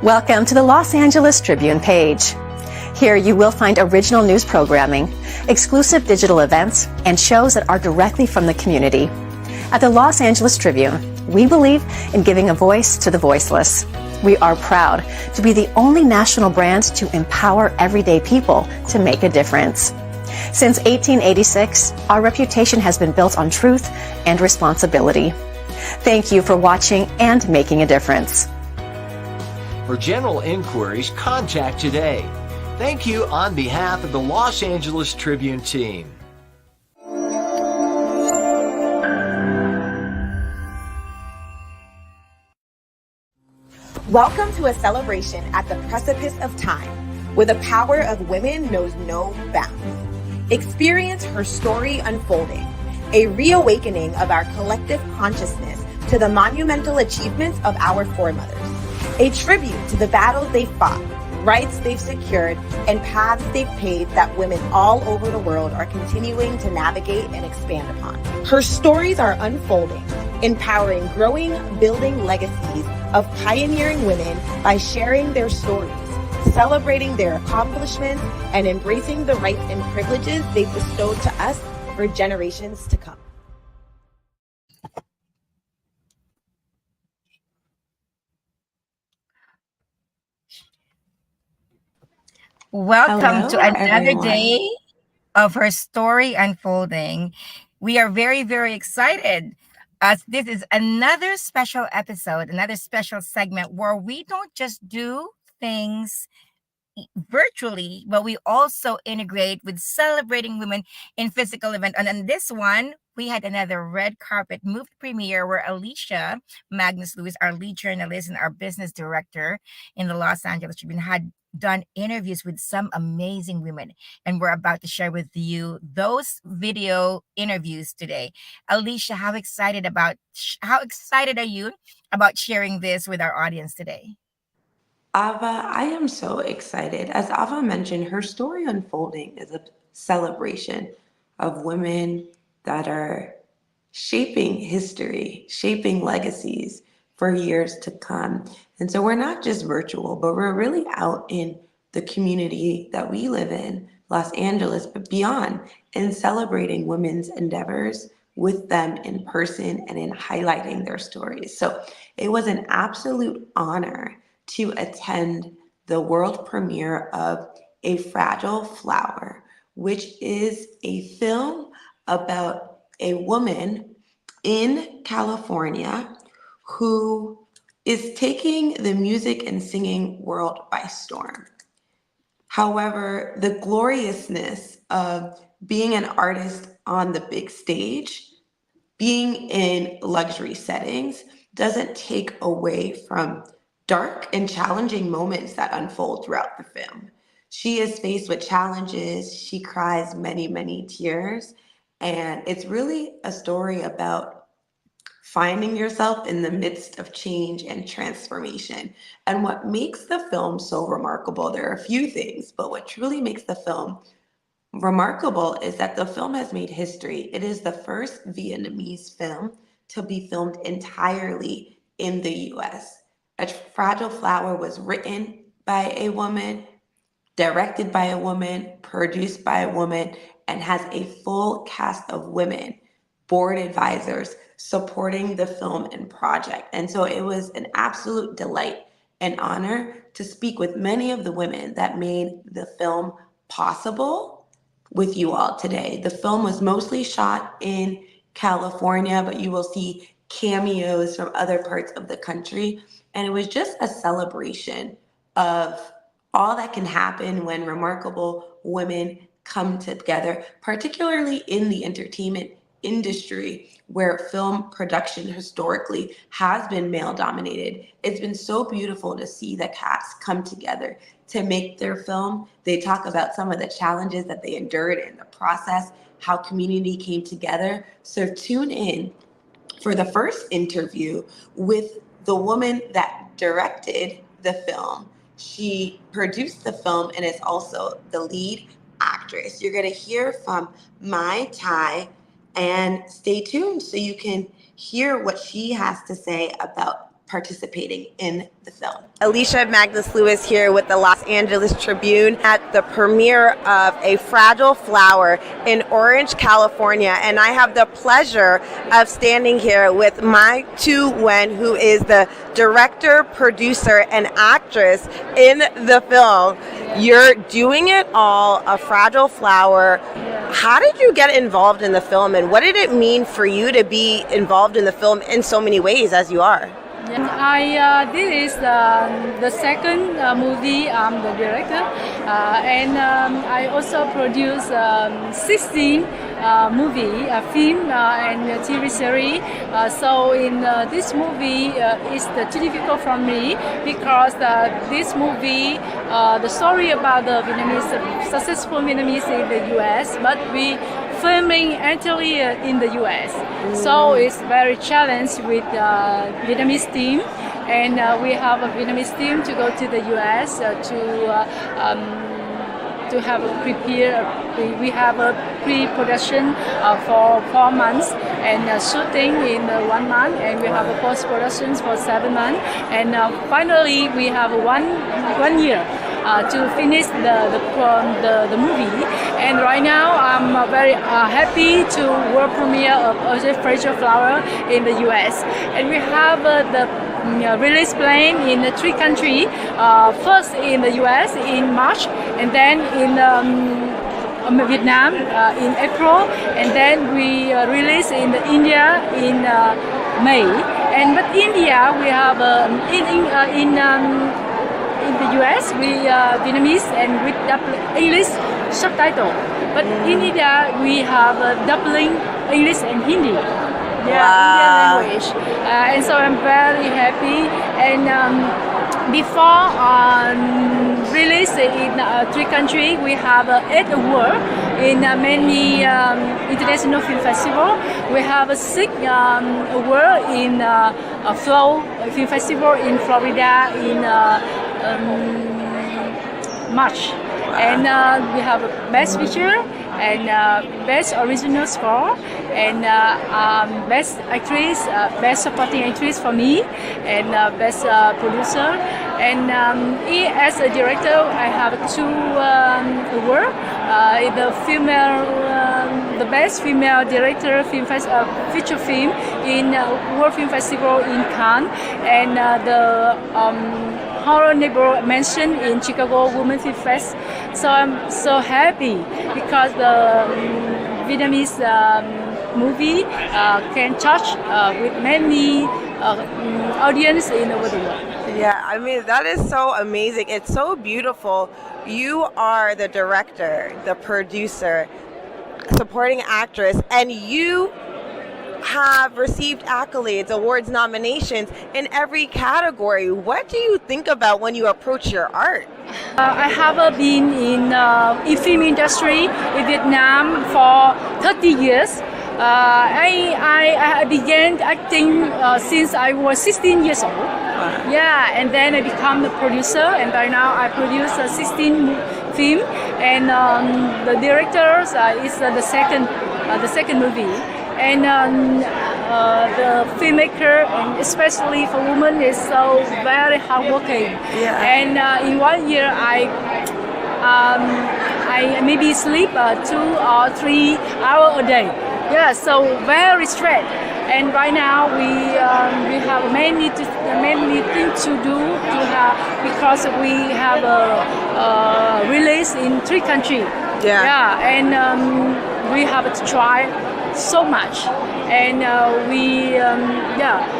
Welcome to the Los Angeles Tribune page. Here you will find original news programming, exclusive digital events, and shows that are directly from the community. At the Los Angeles Tribune, we believe in giving a voice to the voiceless. We are proud to be the only national brand to empower everyday people to make a difference. Since 1886, our reputation has been built on truth and responsibility. Thank you for watching and making a difference. For general inquiries, contact today. Thank you on behalf of the Los Angeles Tribune team. Welcome to a celebration at the precipice of time, where the power of women knows no bounds. Experience her story unfolding, a reawakening of our collective consciousness to the monumental achievements of our foremothers, a tribute to the battles they fought, rights they've secured, and paths they've paved that women all over the world are continuing to navigate and expand upon. Her stories are unfolding, empowering growing, building legacies of pioneering women by sharing their stories, celebrating their accomplishments, and embracing the rights and privileges they've bestowed to us for generations to come. Welcome Hello, to another everyone. day of Her Story Unfolding. We are very, very excited as this is another special episode, another special segment where we don't just do things virtually, but we also integrate with celebrating women in physical event. And on this one, we had another red carpet moved premiere where Alicia Magnus Lewis, our lead journalist and our business director in the Los Angeles Tribune, had done interviews with some amazing women, and we're about to share with you those video interviews today. Alicia, how excited are you about sharing this with our audience today? Ava, I am so excited. As Ava mentioned, her story unfolding is a celebration of women that are shaping history, shaping legacies for years to come. And so we're not just virtual, but we're really out in the community that we live in, Los Angeles, but beyond, and celebrating women's endeavors with them in person and in highlighting their stories. So it was an absolute honor to attend the world premiere of A Fragile Flower, which is a film about a woman in California who is taking the music and singing world by storm. However, the gloriousness of being an artist on the big stage, being in luxury settings, doesn't take away from dark and challenging moments that unfold throughout the film. She is faced with challenges. She cries many, many tears. And it's really a story about finding yourself in the midst of change and transformation. And what makes the film so remarkable, there are a few things, but what truly makes the film remarkable is that the film has made history. It is the first Vietnamese film to be filmed entirely in the US. A Fragile Flower was written by a woman, directed by a woman, produced by a woman, and has a full cast of women, board advisors, supporting the film and project. And so it was an absolute delight and honor to speak with many of the women that made the film possible with you all today. The film was mostly shot in California, but you will see cameos from other parts of the country. And it was just a celebration of all that can happen when remarkable women come together, particularly in the entertainment industry where film production historically has been male dominated. It's been so beautiful to see the cast come together to make their film. They talk about some of the challenges that they endured in the process, how community came together. So tune in for the first interview with the woman that directed the film. She produced the film and is also the lead actress. You're going to hear from Mai Tai, and stay tuned so you can hear what she has to say about participating in the film. Alicia Magnus Lewis here with the Los Angeles Tribune at the premiere of A Fragile Flower in Orange, California. And I have the pleasure of standing here with Hyuen, who is the director, producer, and actress in the film. You're doing it all, A Fragile Flower. How did you get involved in the film, and what did it mean for you to be involved in the film in so many ways as you are? This is the second movie I'm the director, and I also produce 16 movie, film, and a TV series. So in this movie, it's difficult for me because this movie, the story about the Vietnamese, successful Vietnamese in the U.S., but we filming entirely in the U.S. So it's very challenged with Vietnamese team, and we have a Vietnamese team to go to the U.S. To have a prepare. We have a pre-production for 4 months, and shooting in 1 month, and we have a post-production for 7 months, and finally we have one year to finish the movie. And right now I'm very happy to world premiere of A Fragile Flower in the U.S. And we have the release plan in 3 countries. First in the U.S. in March, and then in Vietnam in April, and then we release in India in May. And but India we have in the US we Vietnamese and with English subtitle. But in India we have doubling English and Hindi. Wow. Indian language. And so I'm very happy. And before release in 3 countries, we have 8 awards in many international film festival. We have 6 awards in Flow Film Festival in Florida in March. And we have Best Picture and Best Original Score and Best Actress, Best Supporting Actress for me, and Best Producer. And as a director, I have 2 awards. The the Best Female Director film feature film in World Film Festival in Cannes, and the Honorable Mention in Chicago Women Film Fest. So I'm so happy because the Vietnamese movie can touch with many audience in over the world. Yeah, I mean, that is so amazing. It's so beautiful. You are the director, the producer, supporting actress, and you have received accolades, awards, nominations in every category. What do you think about when you approach your art? I have been in film industry in Vietnam for 30 years. I began acting since I was 16 years old. Yeah, and then I become the producer, and right now I produce 16 film, and the director is the second movie. And the filmmaker, and especially for women, is so very hardworking. Yeah. And in 1 year, I maybe sleep 2 or 3 hours a day. Yeah, so very straight. And right now we have many things to do because we have a release in 3 countries. Yeah, and we have to try so much, and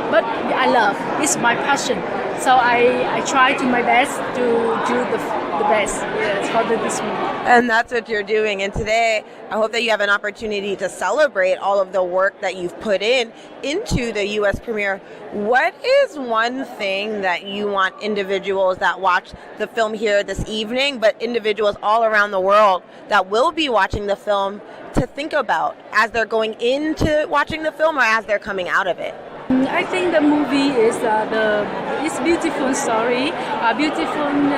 but I love, it's my passion, so I try to my best to do the best for this movie. And that's what you're doing. And today, I hope that you have an opportunity to celebrate all of the work that you've put into the U.S. premiere. What is one thing that you want individuals that watch the film here this evening, but individuals all around the world that will be watching the film, to think about as they're going into watching the film or as they're coming out of it? I think the movie is it's beautiful story, a beautiful film.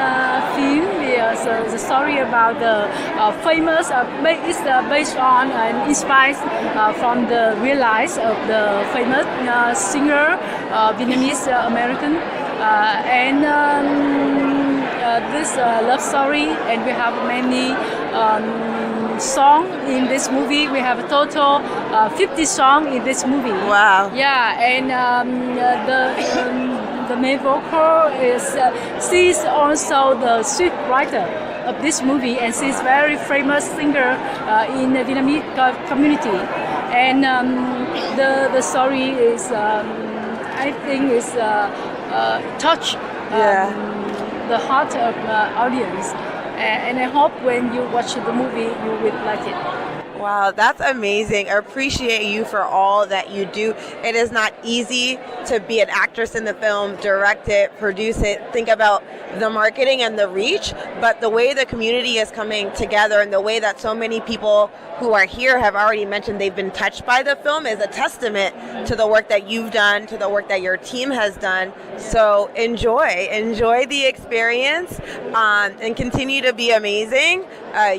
The story about the famous. It's based on and inspired from the real life of the famous singer, Vietnamese American, and this love story. And we have many. Song in this movie. We have a total 50 songs in this movie. Wow. Yeah, and the main vocal is she's also the script writer of this movie, and she's very famous singer in the Vietnamese community. And the story is I think is touch the heart of audience. And I hope when you watch the movie, you will like it. Wow, that's amazing. I appreciate you for all that you do. It is not easy to be an actress in the film, direct it, produce it, think about the marketing and the reach, but the way the community is coming together and the way that so many people who are here have already mentioned they've been touched by the film is a testament to the work that you've done, to the work that your team has done. So enjoy the experience, and continue to be amazing.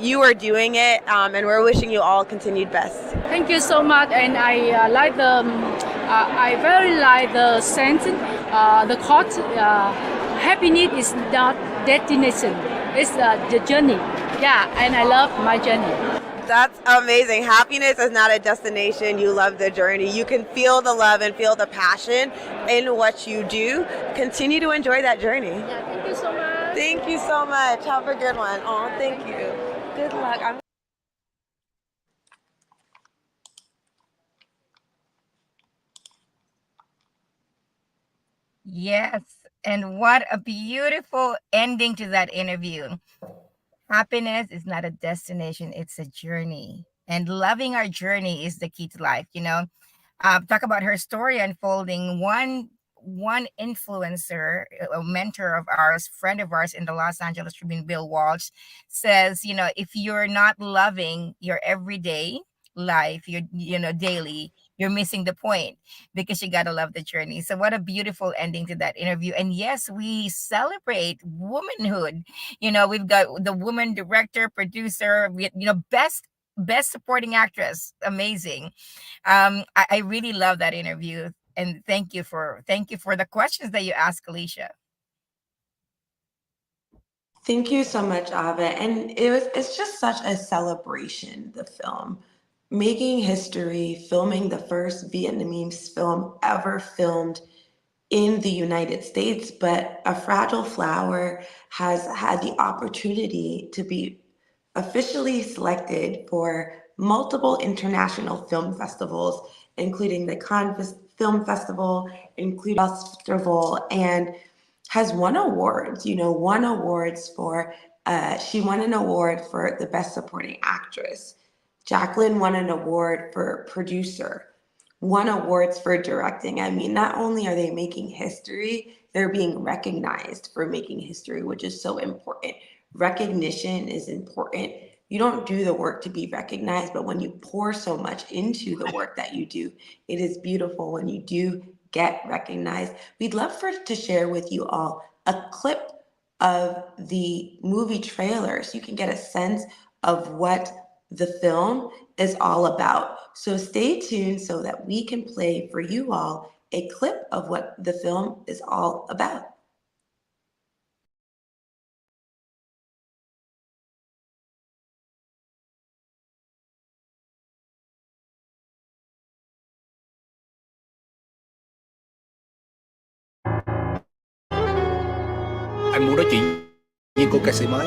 You are doing it, and we're wishing you all continued best. Thank you so much, and I like the I very like the sentence, the quote. Happiness is not destination; it's the journey. Yeah, and I love my journey. That's amazing. Happiness is not a destination. You love the journey. You can feel the love and feel the passion in what you do. Continue to enjoy that journey. Yeah, thank you so much. Thank you so much. Have a good one. Oh, thank you. Good luck. Yes, and what a beautiful ending to that interview. Happiness is not a destination, it's a journey. And loving our journey is the key to life, talk about her story unfolding. One influencer, a mentor of ours, friend of ours in the Los Angeles Tribune, Bill Walsh, says, if you're not loving your everyday life, your daily, you're missing the point, because you gotta love the journey. So what a beautiful ending to that interview. And yes, we celebrate womanhood. We've got the woman director, producer, best supporting actress. Amazing. I really love that interview, and thank you for the questions that you asked, Alicia. Thank you so much, Ava. And it's just such a celebration, the film. Making history, filming the first Vietnamese film ever filmed in the United States, but A Fragile Flower has had the opportunity to be officially selected for multiple international film festivals, including the Cannes Film Festival, including Festival, and has won awards. Won awards for, she won an award for the Best Supporting Actress. Jacqueline won an award for producer, won awards for directing. I mean, not only are they making history, they're being recognized for making history, which is so important. Recognition is important. You don't do the work to be recognized, but when you pour so much into the work that you do, it is beautiful when you do get recognized. We'd love to share with you all a clip of the movie trailer so you can get a sense of what the film is all about. So stay tuned so that we can play for you all a clip of what the film is all about. Anh muốn nói chuyện với cô ca sĩ mới.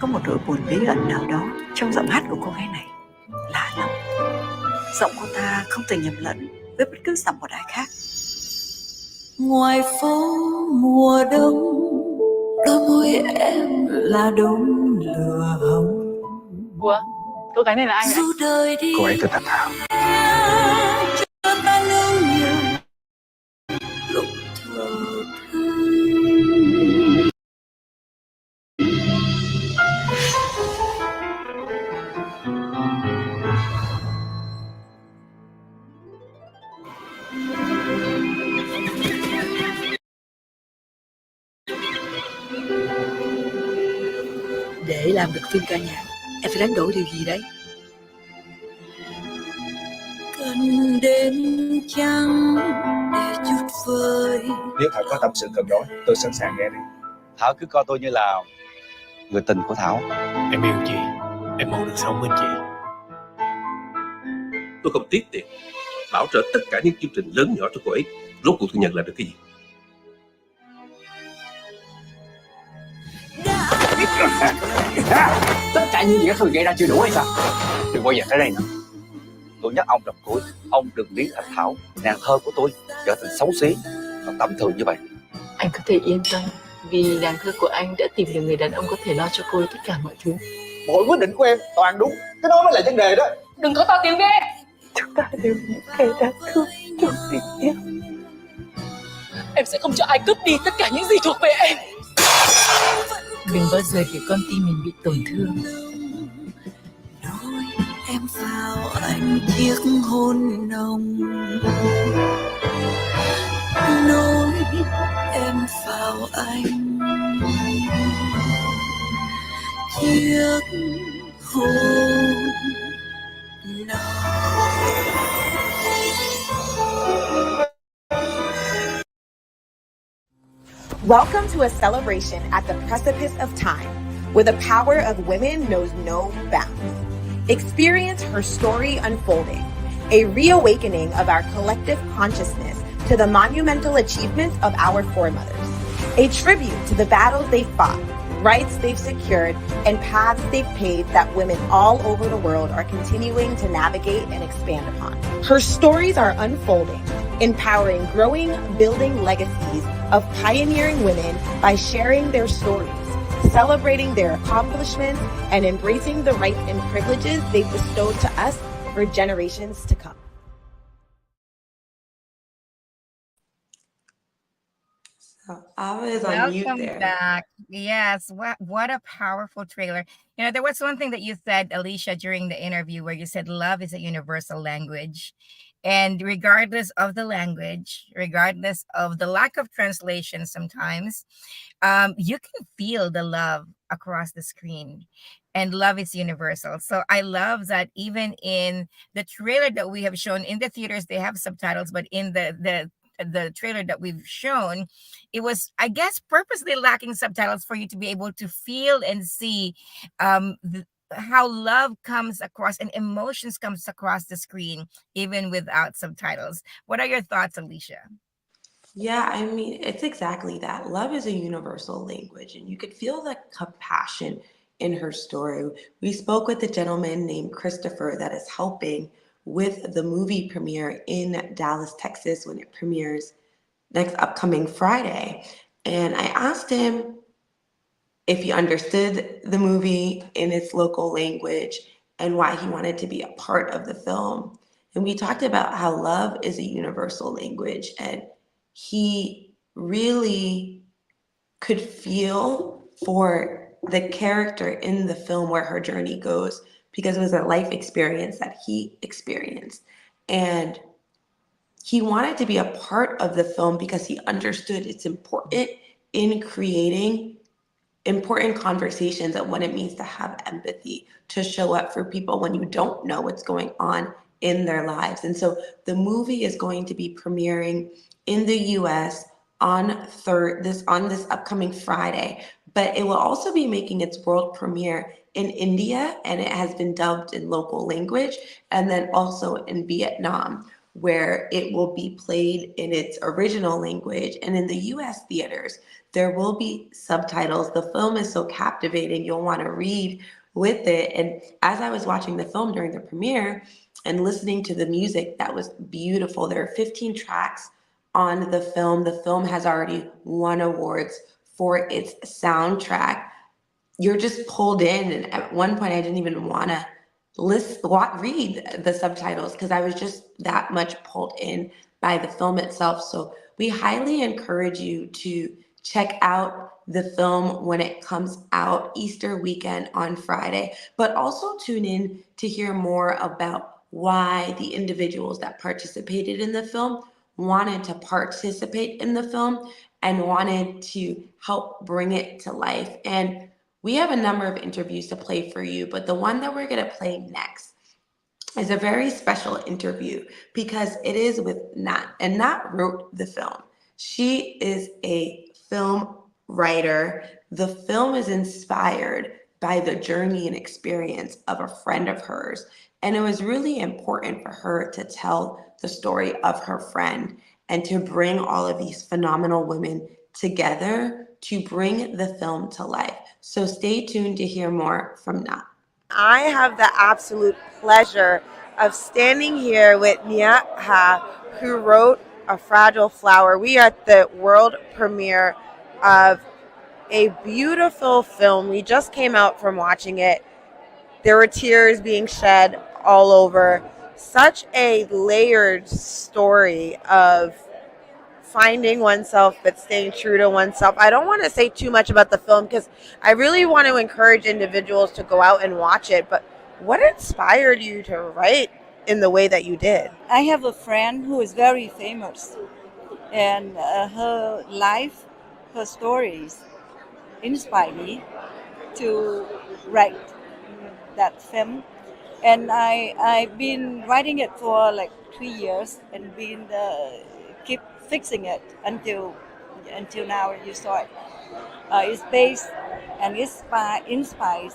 Có một nỗi buồn bí ẩn nào đó trong giọng hát của cô gái này. Lạ lắm. Giọng cô ta không thể nhầm lẫn với bất cứ giọng một ai khác. Ngoài phố mùa đông, đôi môi em là đốm lửa hồng. Ủa? Cô gái này là ai vậy? Cô ấy tên Thach Thao. Để làm được phim ca nhạc, em phải đánh đổi điều gì đấy? Cần đến chăng để chút vơi. Nếu Thảo có tâm sự cần nói, tôi sẵn sàng nghe đi. Thảo cứ coi tôi như là người tình của Thảo. Em yêu chị, em mong được sống bên chị. Tôi không tiếc tiền bảo trợ tất cả những chương trình lớn nhỏ cho cô ấy. Rốt cuộc tôi nhận lại được cái gì? Tất cả những gì các Thuy gây ra chưa đủ hay sao? Đừng bao giờ tới đây nữa. Tôi nhắc ông lần cuối, ông đừng biến thành Thảo, nàng thơ của tôi, trở thành xấu xí và tầm thường như vậy. Anh có thể yên tâm, vì nàng thơ của anh đã tìm được người đàn ông có thể lo cho cô tất cả mọi thứ. Mọi quyết định của em toàn đúng, cái đó mới là vấn đề đó. Đừng có to tiếng ghê. Chúng ta đều những kẻ đáng thương trong tình yêu. Em sẽ không cho ai cướp đi tất cả những gì thuộc về em. Đừng bao giờ để con tim mình bị tổn thương. Nói em vào anh chiếc hôn nồng. Nói em vào anh chiếc hôn nồng. Welcome to a celebration at the precipice of time, where the power of women knows no bounds. Experience her story unfolding, a reawakening of our collective consciousness to the monumental achievements of our foremothers, a tribute to the battles they fought, rights they've secured, and paths they've paved that women all over the world are continuing to navigate and expand upon. Her stories are unfolding, empowering growing, building legacies of pioneering women by sharing their stories, celebrating their accomplishments, and embracing the rights and privileges they've bestowed to us for generations to come. So Ava is on mute Welcome there. back. Yes, what a powerful trailer. You know, there was one thing that you said, Alicia, during the interview where you said love is a universal language. And regardless of the language, regardless of the lack of translation sometimes, you can feel the love across the screen. And love is universal. So I love that even in the trailer that we have shown in the theaters, they have subtitles, but in the trailer that we've shown, it was, I guess, purposely lacking subtitles for you to be able to feel and see how love comes across and emotions comes across the screen, even without subtitles. What are your thoughts, Alicia? Yeah, I mean, it's exactly that. Love is a universal language, and you could feel the compassion in her story. We spoke with a gentleman named Christopher that is helping with the movie premiere in Dallas, Texas, when it premieres next upcoming Friday. And I asked him if he understood the movie in its local language and why he wanted to be a part of the film. And we talked about how love is a universal language, and he really could feel for the character in the film where her journey goes, because it was a life experience that he experienced. And he wanted to be a part of the film because he understood it's important in creating important conversations of what it means to have empathy, to show up for people when you don't know what's going on in their lives. And so the movie is going to be premiering in the US on this upcoming Friday, but it will also be making its world premiere in India, and it has been dubbed in local language, and then also in Vietnam, where it will be played in its original language. And in the US theaters, there will be subtitles. The film is so captivating, you'll want to read with it. And as I was watching the film during the premiere and listening to the music, that was beautiful. There are 15 tracks on the film. The film has already won awards for its soundtrack. You're just pulled in. And at one point, I didn't even want to read the subtitles because I was just that much pulled in by the film itself. So we highly encourage you to check out the film when it comes out Easter weekend on Friday, but also tune in to hear more about why the individuals that participated in the film wanted to participate in the film and wanted to help bring it to life. And we have a number of interviews to play for you, but the one that we're going to play next is a very special interview because it is with Nat. And Nat wrote the film. She is a film writer. The film is inspired by the journey and experience of a friend of hers. And it was really important for her to tell the story of her friend and to bring all of these phenomenal women together to bring the film to life. So stay tuned to hear more from Nat. I have the absolute pleasure of standing here with Thach Thao, who wrote A Fragile Flower. We are at the world premiere of a beautiful film. We just came out from watching it. There were tears being shed all over. Such a layered story of finding oneself but staying true to oneself. I don't want to say too much about the film because I really want to encourage individuals to go out and watch it. But what inspired you to write in the way that you did? I have a friend who is very famous, and her life, her stories inspire me to write that film. And I've been writing it for like 3 years and been keep fixing it until now you saw it. It's based and inspired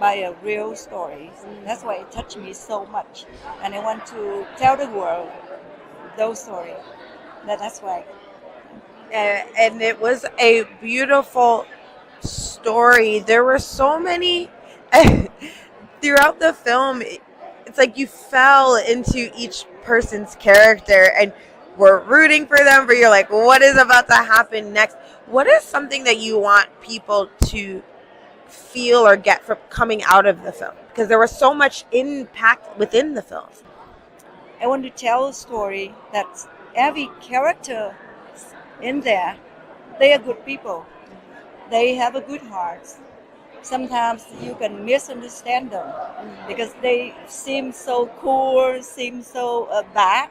by a real story. That's why it touched me so much, and I want to tell the world those stories. That's why. And it was a beautiful story. There were so many throughout the film. It's like you fell into each person's character and we're rooting for them, but you're like, what is about to happen next? What is something that you want people to feel or get from coming out of the film? Because there was so much impact within the film. I want to tell a story that every character in there, they are good people. They have a good heart. Sometimes you can misunderstand them because they seem so cool, seem so bad.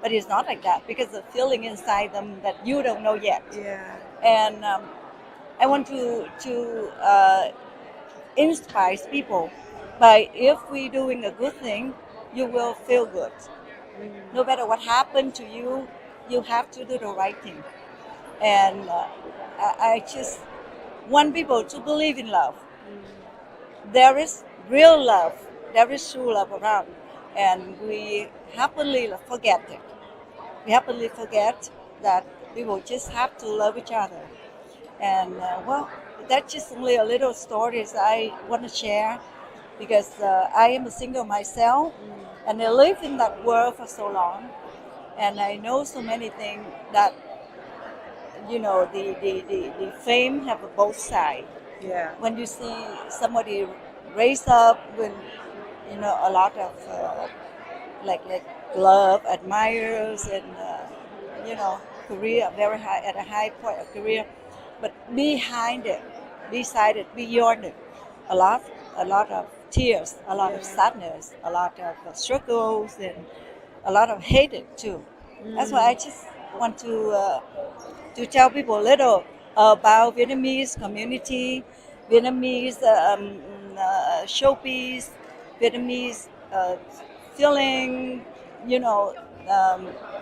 But it's not like that because the feeling inside them that you don't know yet. Yeah. And I want to inspire people by if we're doing a good thing, you will feel good. No matter what happened to you, you have to do the right thing. And I just want people to believe in love. There is real love. There is true love around. And we happily forget it. We happily forget that people just have to love each other. And well, that's just only a little stories I want to share because I am a single myself and I lived in that world for so long. And I know so many things that, you know, the fame have both sides. Yeah. When you see somebody raise up with, you know, a lot of like love, admirers, and you know, career very high at a high point of career, but behind it, beside it, beyond it, a lot of tears, a lot of sadness, a lot of struggles, and a lot of hatred too. That's why I just want to tell people a little about Vietnamese community, Vietnamese showpiece, Vietnamese feeling, you know,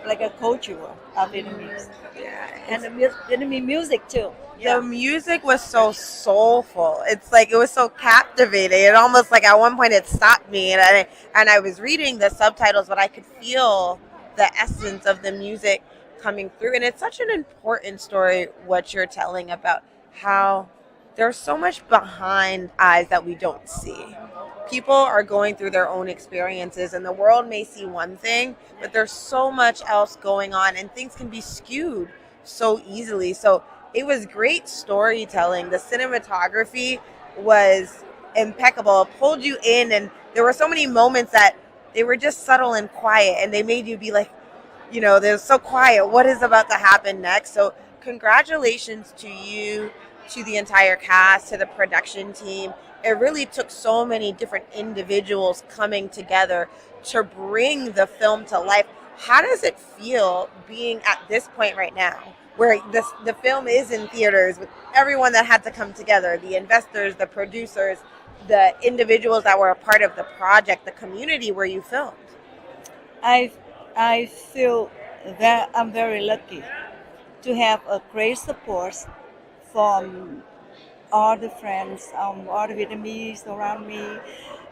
like a culture of Vietnamese. Yeah. And the Vietnamese music too. The music was so soulful. It's like it was so captivating. It almost like at one point it stopped me, and I was reading the subtitles, but I could feel the essence of the music coming through. And it's such an important story what you're telling about how there's so much behind eyes that we don't see. People are going through their own experiences, and the world may see one thing, but there's so much else going on, and things can be skewed so easily. So it was great storytelling. The cinematography was impeccable. It pulled you in, and there were so many moments that they were just subtle and quiet, and they made you be like, you know, they're so quiet. What is about to happen next? So congratulations to you, to the entire cast, to the production team. It really took so many different individuals coming together to bring the film to life. How does it feel being at this point right now where the film is in theaters with everyone that had to come together, the investors, the producers, the individuals that were a part of the project, the community where you filmed? I feel that I'm very lucky to have a great support from all the friends, all the Vietnamese around me,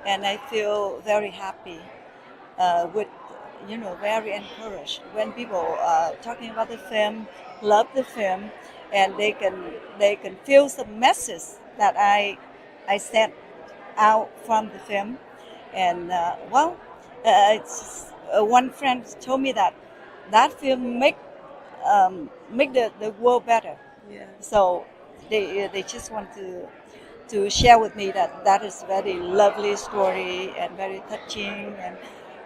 and I feel very happy with, very encouraged when people talking about the film, love the film, and they can feel the message that I sent out from the film, and one friend told me that film make the world better. Yeah. So they just want to share with me that is very lovely story and very touching, and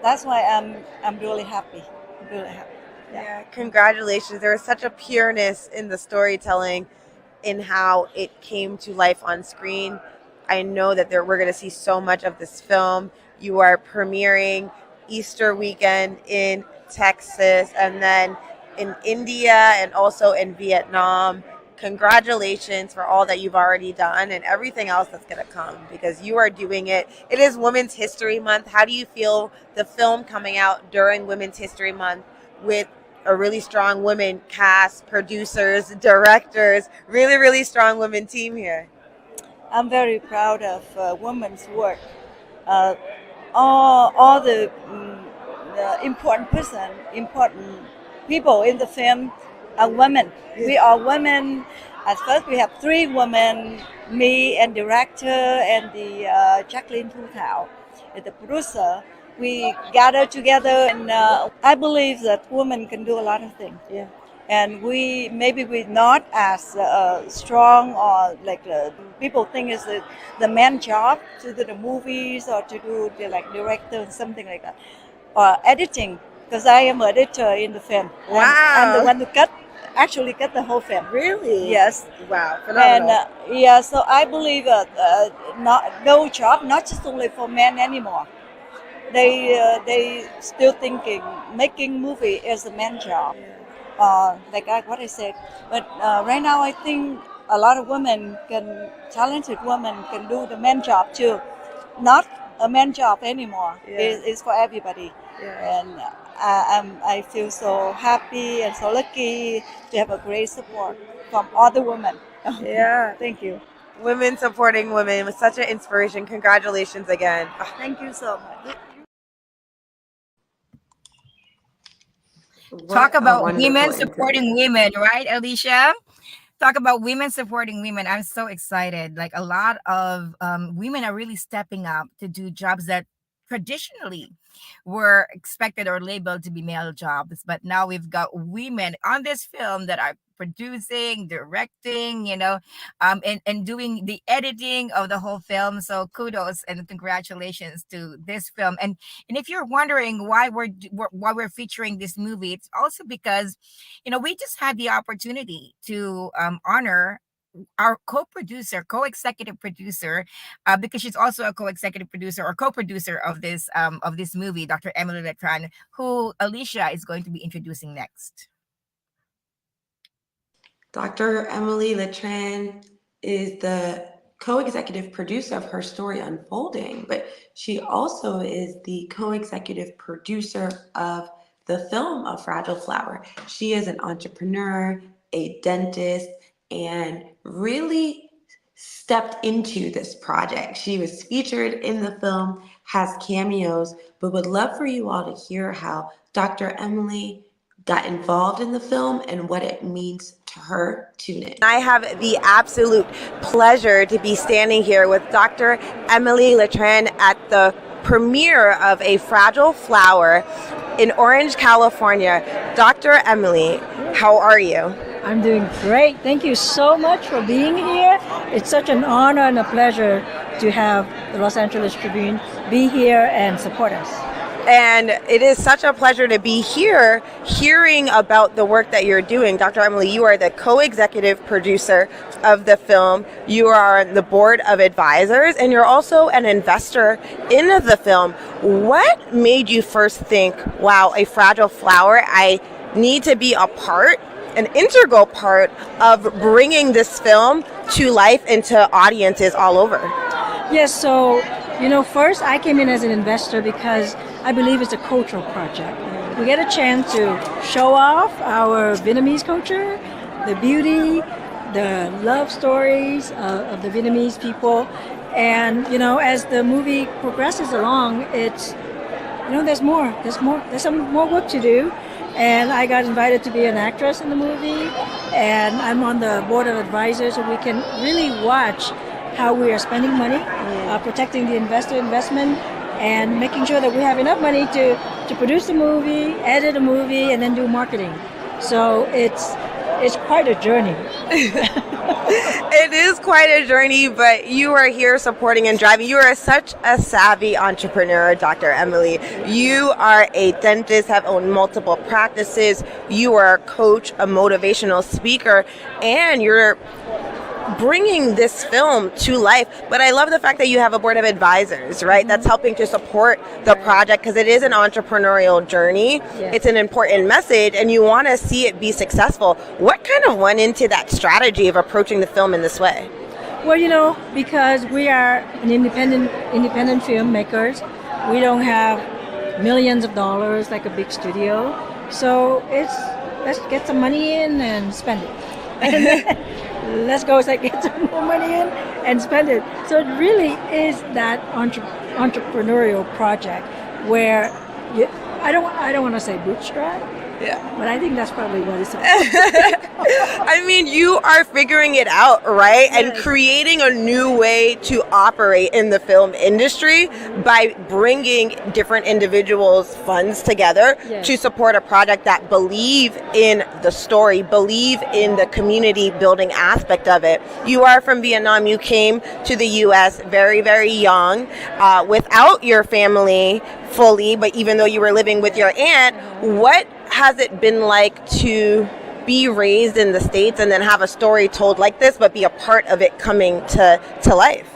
that's why I'm really happy. Really happy. Yeah, congratulations. There was such a pureness in the storytelling, in how it came to life on screen. I know that we're going to see so much of this film. You are premiering Easter weekend in Texas, and then in India, and also in Vietnam. Congratulations for all that you've already done and everything else that's going to come, because you are doing it. It is Women's History Month. How do you feel the film coming out during Women's History Month with a really strong women cast, producers, directors, really, really strong women team here? I'm very proud of women's work. All the important people in the film are women. We are women. At first, we have 3 women: me and director, and the Jacqueline Thach Thao, the producer. We gather together, and I believe that women can do a lot of things. Yeah. And we're not as strong, or like people think it's the man's job to do the movies or to do the director and something like that, or editing, because I am an editor in the film. Wow. I'm the one who actually cut the whole film. Really? Yes. Wow, phenomenal. And so I believe no job, not just only for men anymore. They still thinking making movie is a man's job. What I said, but right now I think a lot of talented women can do the man job too. Not a man job anymore. Yeah. It's for everybody. Yeah. And I feel so happy and so lucky to have a great support from all the women. Yeah. Thank you. Women supporting women was such an inspiration. Congratulations again. Thank you so much. Talk What a about wonderful women interview. supporting women, right, Alicia? Talk about women supporting women. I'm so excited. Like, a lot of women are really stepping up to do jobs that traditionally were expected or labeled to be male jobs. But now we've got women on this film that are producing, directing, and doing the editing of the whole film. So kudos and congratulations to this film. And if you're wondering why we're featuring this movie, it's also because we just had the opportunity to honor our co-executive producer, because she's also a co-executive producer or co-producer of this movie, Dr. Emily Letran, who Alicia is going to be introducing next. Dr. Emily Letran is the co-executive producer of HerStory Unfolding, but she also is the co-executive producer of the film A Fragile Flower. She is an entrepreneur, a dentist, and really stepped into this project. She was featured in the film, has cameos, but would love for you all to hear how Dr. Emily got involved in the film and what it means to her. Tune in. I have the absolute pleasure to be standing here with Dr. Emily Letran at the premiere of A Fragile Flower in Orange, California. Dr. Emily, how are you? I'm doing great. Thank you so much for being here. It's such an honor and a pleasure to have the Los Angeles Tribune be here and support us. And it is such a pleasure to be here hearing about the work that you're doing. Dr. Emily, you are the co-executive producer of the film. You are on the board of advisors, and you're also an investor in the film. What made you first think, wow, A Fragile Flower, I need to be a part an integral part of bringing this film to life and to audiences all over. Yes, so, first I came in as an investor because I believe it's a cultural project. We get a chance to show off our Vietnamese culture, the beauty, the love stories of the Vietnamese people. And, as the movie progresses along, it's, there's some more work to do. And I got invited to be an actress in the movie, and I'm on the board of advisors, so we can really watch how we are spending money, protecting the investment, and making sure that we have enough money to produce the movie, edit a movie, and then do marketing. So it's quite a journey. It is quite a journey, but you are here supporting and driving. You are such a savvy entrepreneur, Dr. Emily. You are a dentist, have owned multiple practices. You are a coach, a motivational speaker, and you're bringing this film to life. But I love the fact that you have a board of advisors, right? That's helping to support the project, because it is an entrepreneurial journey. Yes. It's an important message, and you want to see it be successful. What kind of went into that strategy of approaching the film in this way? Well, because we are an independent filmmakers, we don't have millions of dollars like a big studio. So let's get some money in and spend it. Let's go get some more money in and spend it. So it really is that entrepreneurial project where I don't want to say bootstrap. Yeah. But I think that's probably what it's about. I mean, you are figuring it out, right? Yes. And creating a new way to operate in the film industry by bringing different individuals' funds together Yes. to support a project that believe in the story, believe in the community building aspect of it. You are from Vietnam. You came to the U.S. very, very young, without your family fully, but even though you were living with your aunt, what has it been like to be raised in the States and then have a story told like this, but be a part of it coming to life?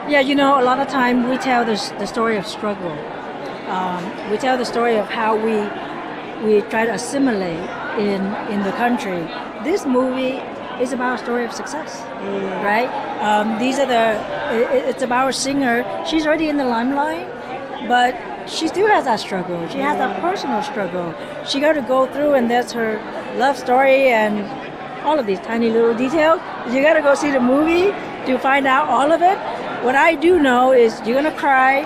Yeah, a lot of time we tell the story of struggle. We tell the story of how we try to assimilate in the country. This movie is about a story of success, right? It's about a singer. She's already in the limelight, but she still has that struggle. She has that personal struggle. She got to go through, and that's her love story and all of these tiny little details. You got to go see the movie to find out all of it. What I do know is you're going to cry,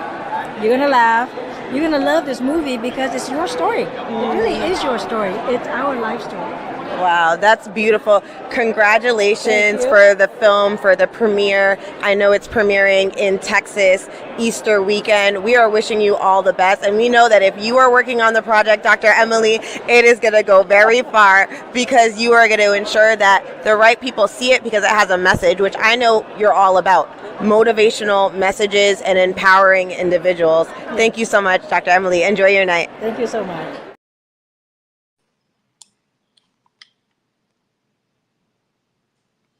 you're going to laugh, you're going to love this movie because it's your story. It really is your story. It's our life story. Wow, that's beautiful. Congratulations for the film, for the premiere. I know it's premiering in Texas Easter weekend. We are wishing you all the best. And we know that if you are working on the project, Dr. Emily, it is going to go very far because you are going to ensure that the right people see it because it has a message, which I know you're all about. Motivational messages and empowering individuals. Thank you so much, Dr. Emily. Enjoy your night. Thank you so much.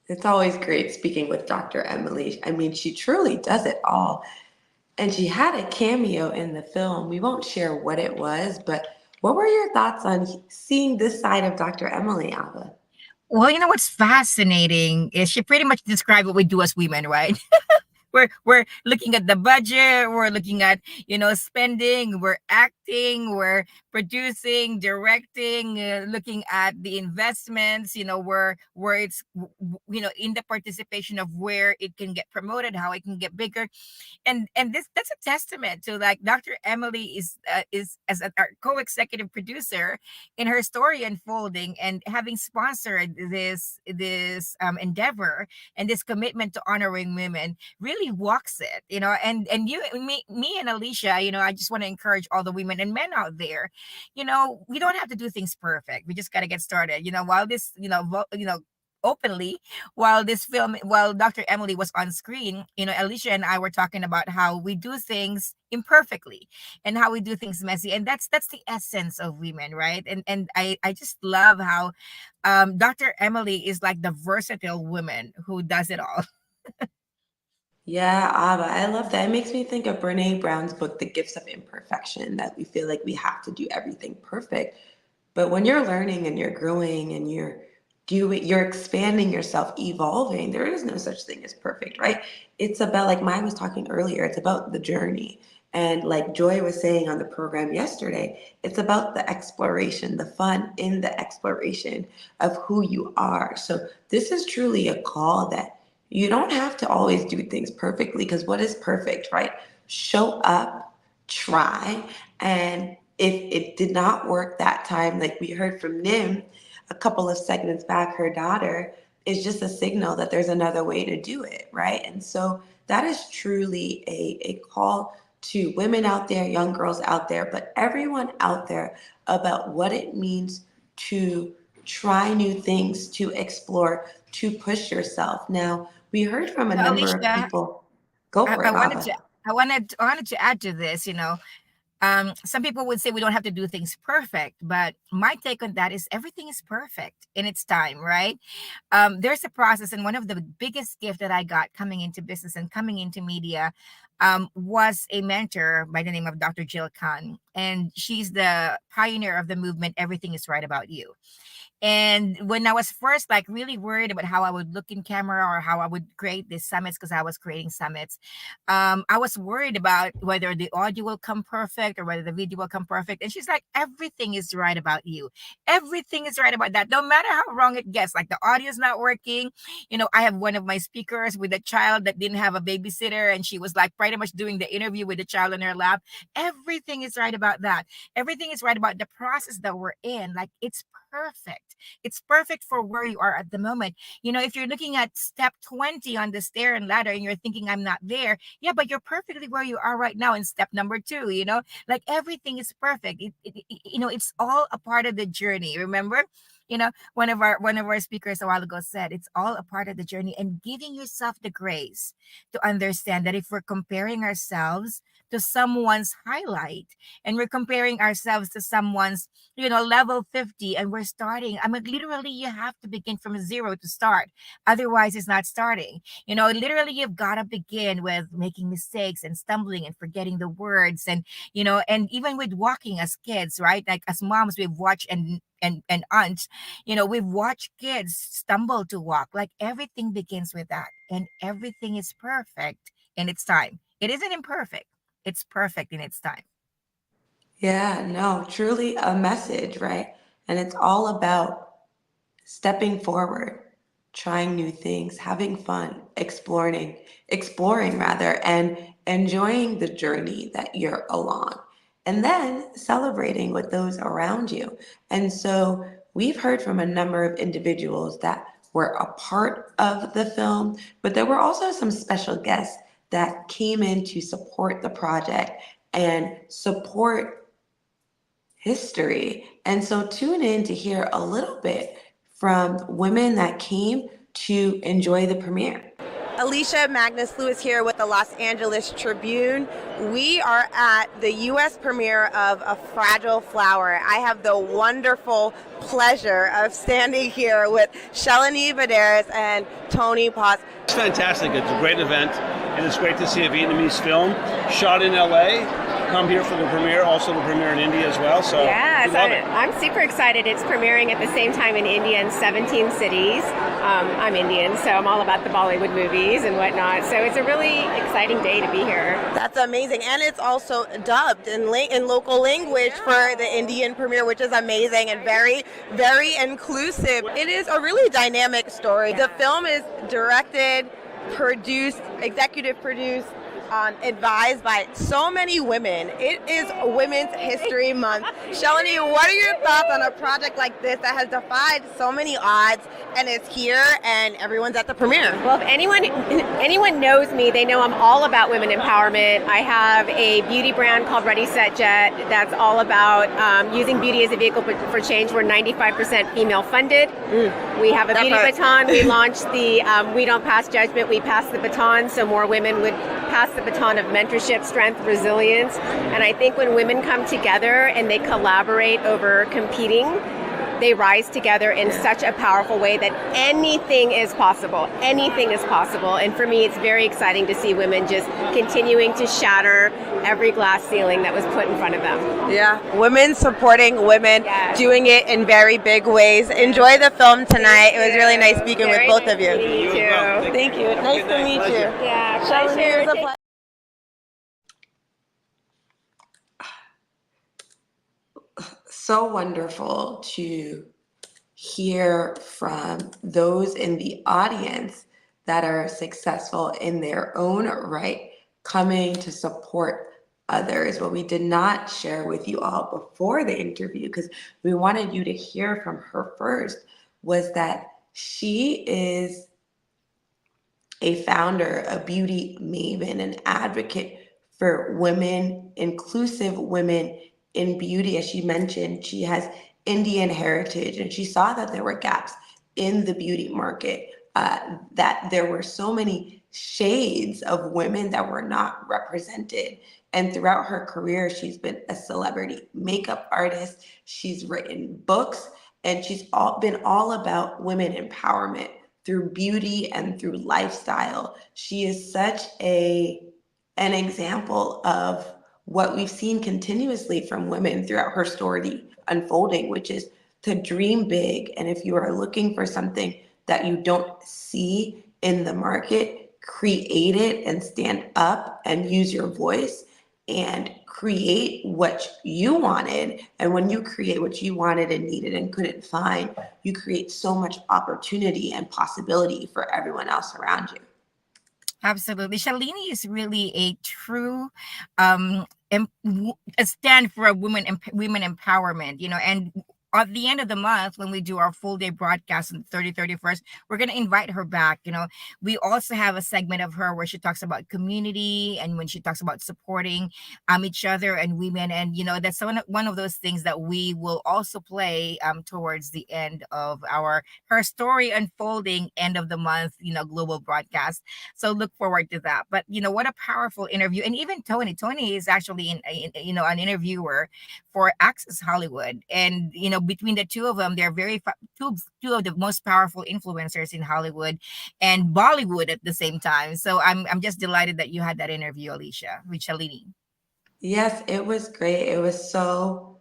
It's always great speaking with Dr. Emily. I mean, she truly does it all. And she had a cameo in the film. We won't share what it was, but what were your thoughts on seeing this side of Dr. Emily, Ava? Well, what's fascinating is she pretty much described what we do as women, right? We're looking at the budget, we're looking at, spending, we're acting, we're producing, directing, looking at the investments, where it's, in the participation of where it can get promoted, how it can get bigger. And that's a testament to Dr. Emily is as our co-executive producer in her story unfolding and having sponsored this endeavor and this commitment to honoring women really walks it, and me and Alicia, I just want to encourage all the women and men out there, we don't have to do things perfect. We just got to get started, while this, openly, while Dr. Emily was on screen, Alicia and I were talking about how we do things imperfectly and how we do things messy, and that's the essence of women, right? And I just love how Dr. Emily is like the versatile woman who does it all. Yeah, Ava, I love that. It makes me think of Brene Brown's book, The Gifts of Imperfection, that we feel like we have to do everything perfect. But when you're learning and you're growing and you're you're expanding yourself, evolving. There is no such thing as perfect, right? It's about, like Maya was talking earlier, it's about the journey. And like Joy was saying on the program yesterday, it's about the exploration, the fun in the exploration of who you are. So this is truly a call that you don't have to always do things perfectly, because what is perfect, right? Show up, try, and if it did not work that time, like we heard from Nim a couple of segments back, her daughter is just a signal that there's another way to do it, right? And so that is truly a call to women out there, young girls out there, but everyone out there about what it means to try new things, to explore, to push yourself. Now, we heard from a number Alicia, of people. Go for it, Ava. I wanted to add to this, some people would say we don't have to do things perfect, but my take on that is everything is perfect in its time, right? There's a process, and one of the biggest gifts that I got coming into business and coming into media was a mentor by the name of Dr. Jill Khan, and she's the pioneer of the movement, Everything is Right About You. And when I was first like really worried about how I would look in camera or how I would create these summits, because I was creating summits, I was worried about whether the audio will come perfect or whether the video will come perfect. And she's like, everything is right about you. Everything is right about that. No matter how wrong it gets, like the audio is not working. I have one of my speakers with a child that didn't have a babysitter, and she was like pretty much doing the interview with the child in her lap. Everything is right about that. Everything is right about the process that we're in. Like, it's perfect. It's perfect for where you are at the moment. If you're looking at step 20 on the stair and ladder and you're thinking I'm not there, yeah, but you're perfectly where you are right now in step number 2, like everything is perfect. It's all a part of the journey. Remember, one of our speakers a while ago said it's all a part of the journey, and giving yourself the grace to understand that if we're comparing ourselves to someone's highlight and we're comparing ourselves to someone's level 50 and we're starting, literally you have to begin from 0 to start, otherwise it's not starting. Literally you've got to begin with making mistakes and stumbling and forgetting the words, and and even with walking as kids, right? Like as moms, we've watched and aunts, we've watched kids stumble to walk. Like everything begins with that, and everything is perfect in its time. It isn't imperfect, it's perfect in its time. Yeah, no, truly a message, right? And it's all about stepping forward, trying new things, having fun, exploring rather, and enjoying the journey that you're along, and then celebrating with those around you. And so we've heard from a number of individuals that were a part of the film, but there were also some special guests that came in to support the project and support HerStory. And so tune in to hear a little bit from women that came to enjoy the premiere. Alicia Magnus Lewis here with the Los Angeles Tribune. We are at the U.S. premiere of A Fragile Flower. I have the wonderful pleasure of standing here with Shalini Badaris and Tony Potts. It's fantastic. It's a great event, and it's great to see a Vietnamese film shot in LA come here for the premiere, also the premiere in India as well. So yes, we love it. I'm super excited. It's premiering at the same time in India in 17 cities. I'm Indian, so I'm all about the Bollywood movies and whatnot. So it's a really exciting day to be here. That's amazing, and it's also dubbed in local language for the Indian premiere, which is amazing and very, very inclusive. It is a really dynamic story. The film is directed, produced, executive produced, advised by so many women. It is Women's History Month. Shalini, what are your thoughts on a project like this that has defied so many odds and is here and everyone's at the premiere? Well, if anyone knows me, they know I'm all about women empowerment. I have a beauty brand called Ready Set Jet that's all about using beauty as a vehicle for change. We're 95% female funded. We have a beauty baton. We launched the We Don't Pass Judgment, We Pass the Baton, so more women would pass the baton of mentorship, strength, resilience. And I think when women come together and they collaborate over competing, they rise together in such a powerful way that anything is possible. Anything is possible. And for me, it's very exciting to see women just continuing to shatter every glass ceiling that was put in front of them. Yeah, women supporting women, doing it in very big ways. Enjoy the film tonight. It was really nice speaking with both of you. Thank you. Nice to meet you. Yeah, Shalini, it was a pleasure. So wonderful to hear from those in the audience that are successful in their own right, coming to support others. What we did not share with you all before the interview, because we wanted you to hear from her first, was that she is a founder, a beauty maven, an advocate for women, inclusive women in beauty. As she mentioned, she has Indian heritage, and she saw that there were gaps in the beauty market, that there were so many shades of women that were not represented. And throughout her career, she's been a celebrity makeup artist. She's written books, and she's been all about women empowerment through beauty and through lifestyle. She is such an example of what we've seen continuously from women throughout her story unfolding, which is to dream big. And if you are looking for something that you don't see in the market, create it and stand up and use your voice and create what you wanted. And when you create what you wanted and needed and couldn't find, you create so much opportunity and possibility for everyone else around you. Absolutely. Shalini is really a true a stand for a women empowerment, and at the end of the month, when we do our full day broadcast on 31st, we're going to invite her back. We also have a segment of her where she talks about community, and when she talks about supporting each other and women. And, that's one of those things that we will also play towards the end of her story unfolding end of the month, global broadcast. So look forward to that. But, what a powerful interview. And even Tony is actually an interviewer for Access Hollywood. And, between the two of them, they're two of the most powerful influencers in Hollywood and Bollywood at the same time. So I'm just delighted that you had that interview, Alicia, with Shalini. Yes, it was great. It was so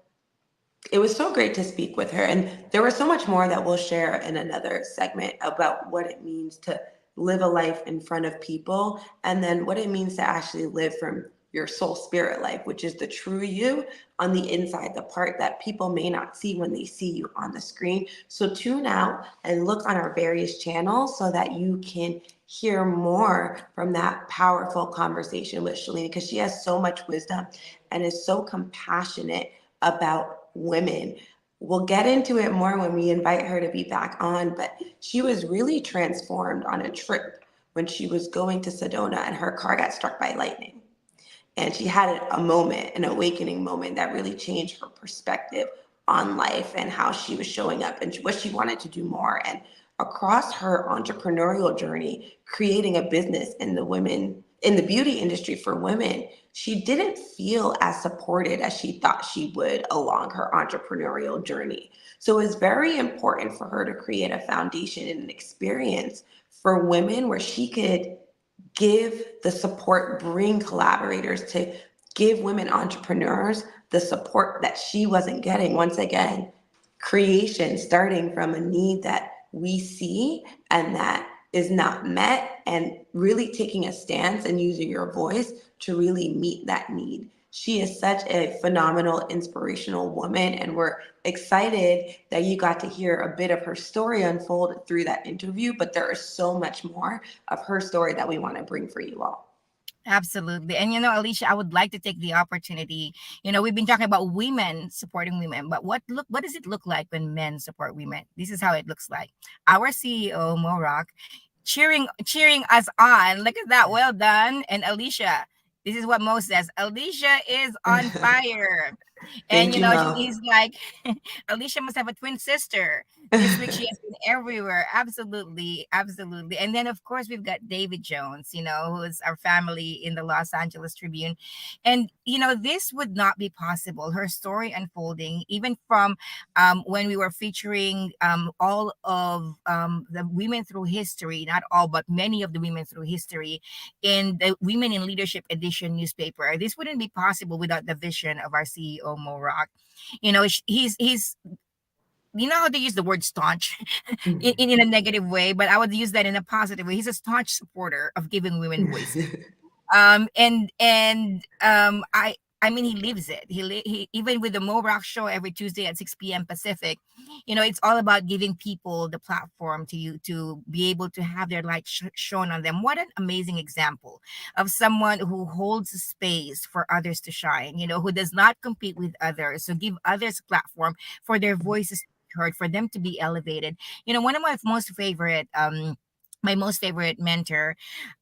great to speak with her. And there was so much more that we'll share in another segment about what it means to live a life in front of people, and then what it means to actually live from your soul spirit life, which is the true you on the inside, the part that people may not see when they see you on the screen. So tune out and look on our various channels so that you can hear more from that powerful conversation with Shalini, because she has so much wisdom and is so compassionate about women. We'll get into it more when we invite her to be back on, but she was really transformed on a trip when she was going to Sedona and her car got struck by lightning. And she had a moment, an awakening moment that really changed her perspective on life and how she was showing up and what she wanted to do more. And across her entrepreneurial journey, creating a business in the beauty industry for women, she didn't feel as supported as she thought she would along her entrepreneurial journey. So it's very important for her to create a foundation and an experience for women where she could give the support, bring collaborators to give women entrepreneurs the support that she wasn't getting. Once again, creation starting from a need that we see and that is not met, and really taking a stance and using your voice to really meet that need. She is such a phenomenal, inspirational woman, and we're excited that you got to hear a bit of her story unfold through that interview, but there is so much more of her story that we want to bring for you all. Absolutely. And Alicia, I would like to take the opportunity. We've been talking about women supporting women, but what does it look like when men support women? This is how it looks like. Our CEO, Mo Rock, cheering us on. Look at that. Well done. And Alicia, this is what Mo says. Alicia is on fire. And Thank you, Mo. he's like, Alicia must have a twin sister. This week she has been everywhere. Absolutely, absolutely. And then of course we've got David Jones, who is our family in the Los Angeles Tribune. And this would not be possible. Her story unfolding, even from when we were featuring all of the women through history, not all, but many of the women through history in the Women in Leadership edition newspaper. This wouldn't be possible without the vision of our CEO Mo Rock. He's how they use the word staunch in a negative way, but I would use that in a positive way. He's a staunch supporter of giving women voices. I mean, he lives it. He even with the Mo Rock show every Tuesday at 6 p.m. Pacific, it's all about giving people the platform to be able to have their light shown on them. What an amazing example of someone who holds a space for others to shine, who does not compete with others, so give others a platform for their voices to be heard, for them to be elevated. One of my most favorite mentor,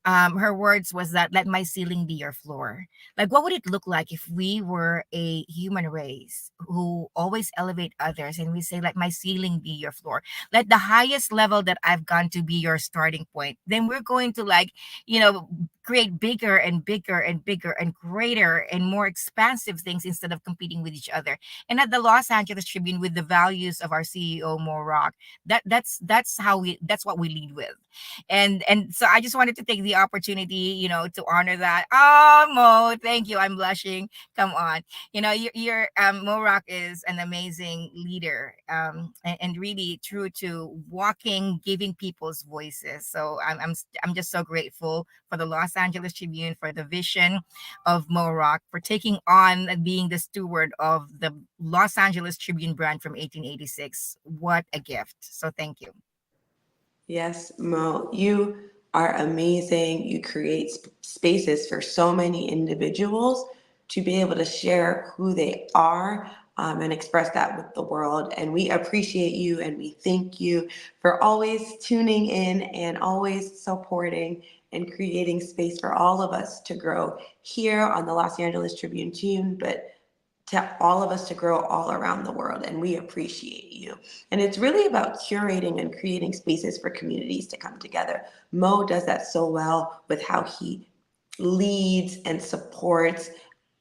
her words was that, let my ceiling be your floor. Like, what would it look like if we were a human race who always elevate others and we say, let my ceiling be your floor? Let the highest level that I've gone to be your starting point. Then we're going to create bigger and bigger and bigger and greater and more expansive things instead of competing with each other. And at the Los Angeles Tribune, with the values of our CEO Mo Rock, that's what we lead with. And so I just wanted to take the opportunity, to honor that. Oh, Mo, thank you. I'm blushing. Come on. You're Mo Rock is an amazing leader, and really true to walking, giving people's voices. So I'm just so grateful for the Los Angeles Tribune, for the vision of Mo Rock, for taking on being the steward of the Los Angeles Tribune brand from 1886. What a gift. So thank you. Yes, Mo, you are amazing. You create spaces for so many individuals to be able to share who they are, and express that with the world. And we appreciate you and we thank you for always tuning in and always supporting and creating space for all of us to grow here on the Los Angeles Tribune team, but to all of us to grow all around the world. And we appreciate you. And it's really about curating and creating spaces for communities to come together. Mo does that so well with how he leads and supports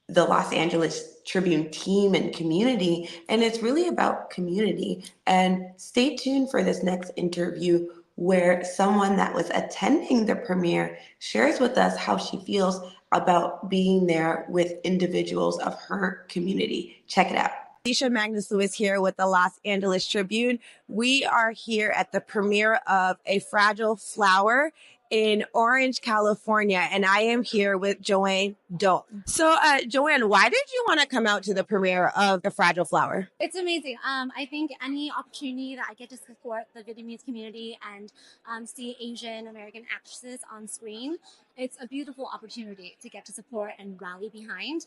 the Los Angeles Tribune team and community. And it's really about community. And stay tuned for this next interview where someone that was attending the premiere shares with us how she feels about being there with individuals of her community. Check it out. Alicia Magnus Lewis here with the Los Angeles Tribune. We are here at the premiere of A Fragile Flower in Orange, California, and I am here with Joanne Doe. So, Joanne, why did you want to come out to the premiere of A Fragile Flower? It's amazing. I think any opportunity that I get to support the Vietnamese community and see Asian American actresses on screen, it's a beautiful opportunity to get to support and rally behind.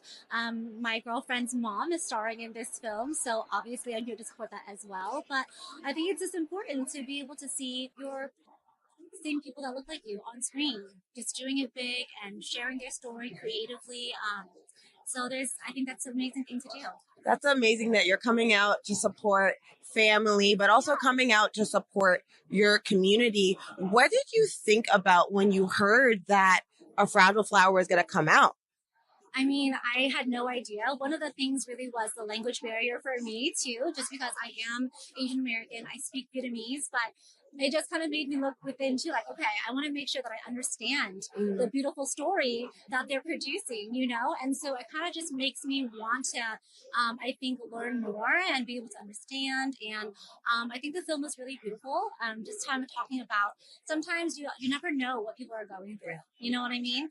My girlfriend's mom is starring in this film, so obviously I'm here to support that as well. But I think it's just important to be able to see your same people that look like you on screen, just doing it big and sharing their story creatively. I think that's an amazing thing to do. That's amazing that you're coming out to support family, but also coming out to support your community. What did you think about when you heard that A Fragile Flower was going to come out? I mean, I had no idea. One of the things really was the language barrier for me too, just because I am Asian American, I speak Vietnamese, but it just kind of made me look within too, like, okay, I want to make sure that I understand the beautiful story that they're producing, And so it kind of just makes me want to, I think, learn more and be able to understand. And I think the film was really beautiful. Just kind of talking about, sometimes you never know what people are going through. You know what I mean?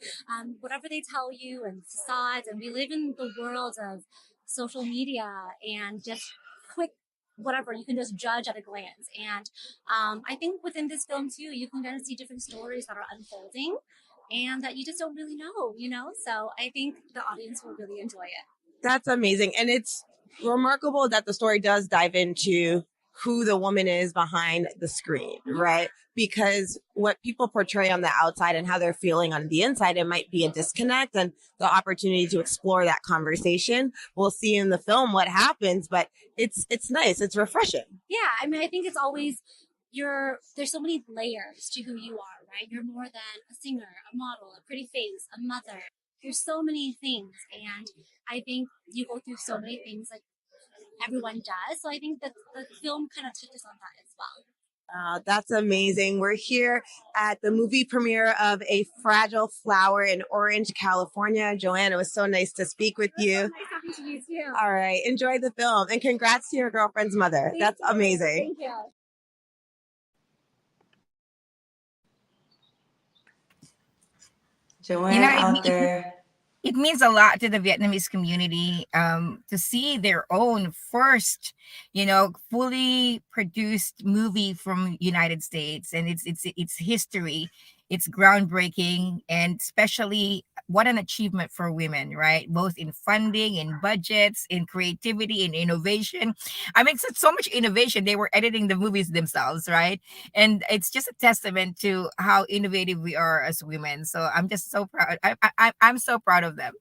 Whatever they tell you and facades, and we live in the world of social media and just quick whatever, you can just judge at a glance. And I think within this film too, you can kind of see different stories that are unfolding and that you just don't really know, So I think the audience will really enjoy it. That's amazing. And it's remarkable that the story does dive into who the woman is behind the screen, right? Because what people portray on the outside and how they're feeling on the inside, it might be a disconnect, and the opportunity to explore that conversation. We'll see in the film what happens, but it's nice. It's refreshing. Yeah, I mean, I think it's always there's so many layers to who you are, right? You're more than a singer, a model, a pretty face, a mother. There's so many things, and I think you go through so many things like everyone does. So I think that the film kind of touches on that as well. That's amazing. We're here at the movie premiere of A Fragile Flower in Orange, California. Joanne, it was so nice to speak with you. Nice talking to you too. All right. Enjoy the film, and congrats to your girlfriend's mother. That's amazing. Thank you. Joanne out there. It means a lot to the Vietnamese community to see their own first, fully produced movie from United States, and its history. It's groundbreaking, and especially what an achievement for women, right? Both in funding, in budgets, in creativity, in innovation. I mean, so much innovation. They were editing the movies themselves, right? And it's just a testament to how innovative we are as women. So I'm just so proud. I'm so proud of them.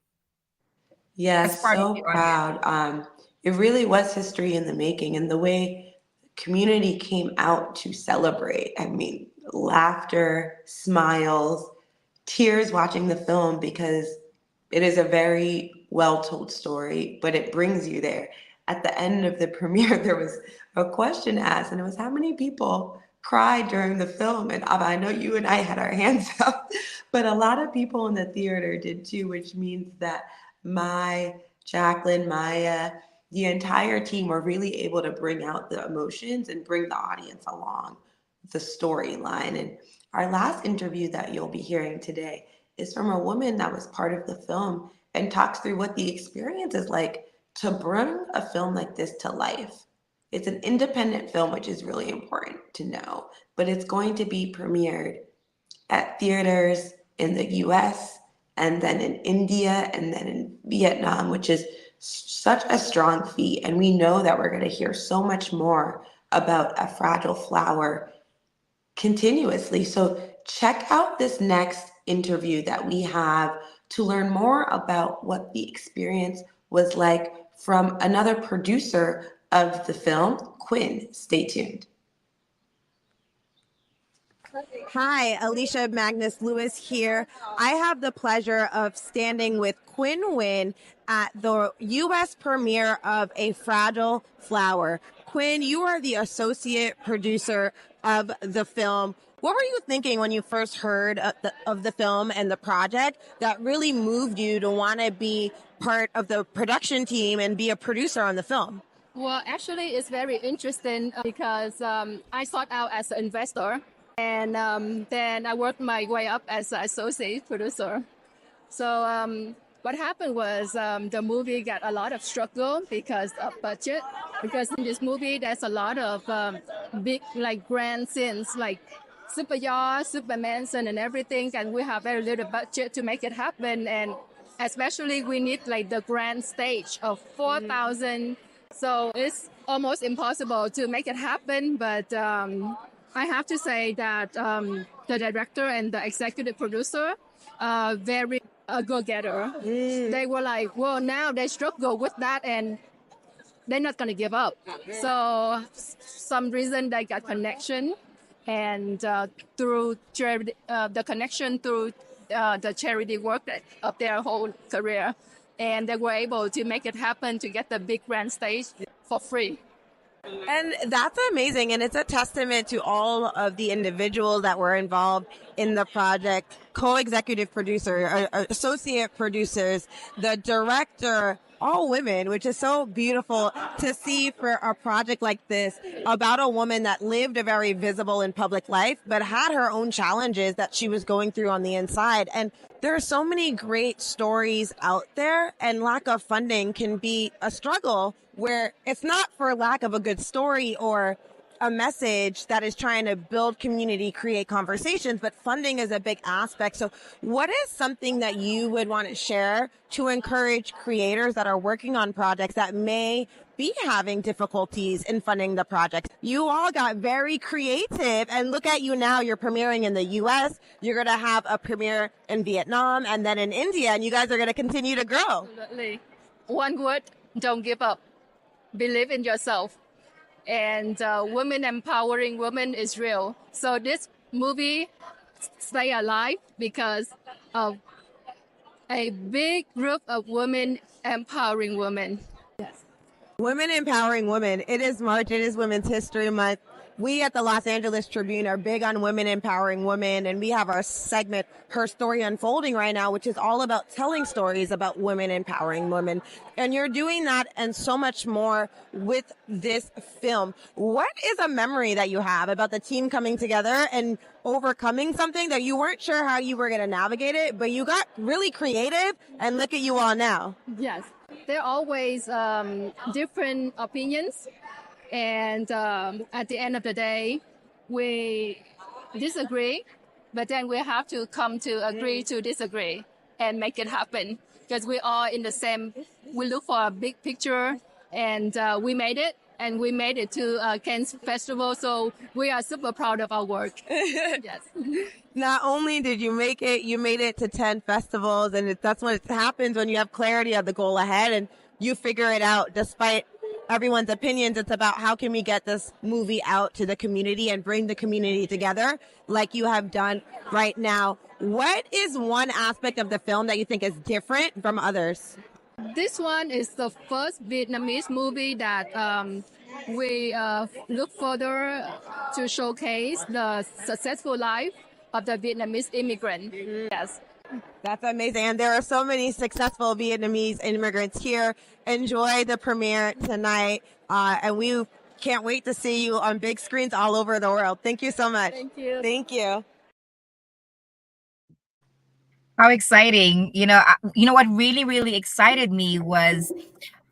Yes, so proud. It really was history in the making, and the way the community came out to celebrate. I mean, laughter, smiles, tears watching the film, because it is a very well-told story, but it brings you there. At the end of the premiere, there was a question asked, and it was, how many people cried during the film? And I know you and I had our hands up, but a lot of people in the theater did too, which means that Jacqueline, Maya, the entire team were really able to bring out the emotions and bring the audience along the storyline. And our last interview that you'll be hearing today is from a woman that was part of the film and talks through what the experience is like to bring a film like this to life. It's an independent film, which is really important to know, but it's going to be premiered at theaters in the US, and then in India, and then in Vietnam, which is such a strong feat. And we know that we're going to hear so much more about A Fragile Flower continuously. So check out this next interview that we have to learn more about what the experience was like from another producer of the film, Quinn. Stay tuned. Hi, Alicia Magnus Lewis here. I have the pleasure of standing with Quinn Nguyen at the U.S. premiere of A Fragile Flower. Quinn, you are the associate producer of the film. What were you thinking when you first heard of the film and the project that really moved you to want to be part of the production team and be a producer on the film? Well, actually, it's very interesting because I started out as an investor. And then I worked my way up as an associate producer. So what happened was the movie got a lot of struggle because of budget. Because in this movie, there's a lot of big, grand scenes, like super yacht, super mansion, and everything. And we have very little budget to make it happen. And especially, we need the grand stage of 4,000. So it's almost impossible to make it happen. But I have to say that the director and the executive producer are very go-getter. They were like, well, now they struggle with that and they're not going to give up. So some reason they got connection, and through charity, the connection through the charity work of their whole career. And they were able to make it happen to get the big grand stage for free. And that's amazing. And it's a testament to all of the individuals that were involved in the project, co-executive producer, associate producers, the director, all women, which is so beautiful to see for a project like this about a woman that lived a very visible and public life, but had her own challenges that she was going through on the inside. And there are so many great stories out there, and lack of funding can be a struggle where it's not for lack of a good story or a message that is trying to build community, create conversations, but funding is a big aspect. So what is something that you would want to share to encourage creators that are working on projects that may be having difficulties in funding the project. You all got very creative, and look at you now. You're premiering in the US. You're going to have a premiere in Vietnam and then in India, and you guys are going to continue to grow. Absolutely. One word, don't give up. Believe in yourself. And women empowering women is real. So this movie stay alive because of a big group of women empowering women. Yes. Women empowering women. It is March. It is Women's History Month. We at the Los Angeles Tribune are big on women empowering women, and we have our segment, Her Story Unfolding, right now, which is all about telling stories about women empowering women. And you're doing that and so much more with this film. What is a memory that you have about the team coming together and overcoming something that you weren't sure how you were going to navigate it, but you got really creative, and look at you all now. Yes. There are always different opinions. And at the end of the day, we disagree, but then we have to come to agree to disagree and make it happen. Because we are in the same, we look for a big picture, and we made it. And we made it to Cannes Festival, so we are super proud of our work. Yes. Not only did you make it, you made it to 10 festivals, and that's what happens when you have clarity of the goal ahead and you figure it out despite everyone's opinions. It's about how can we get this movie out to the community and bring the community together like you have done right now. What is one aspect of the film that you think is different from others? This one is the first Vietnamese movie that we look further to showcase the successful life of the Vietnamese immigrant. Yes. That's amazing. And there are so many successful Vietnamese immigrants here. Enjoy the premiere tonight. And we can't wait to see you on big screens all over the world. Thank you so much. Thank you. Thank you. How exciting. You know what really, really excited me was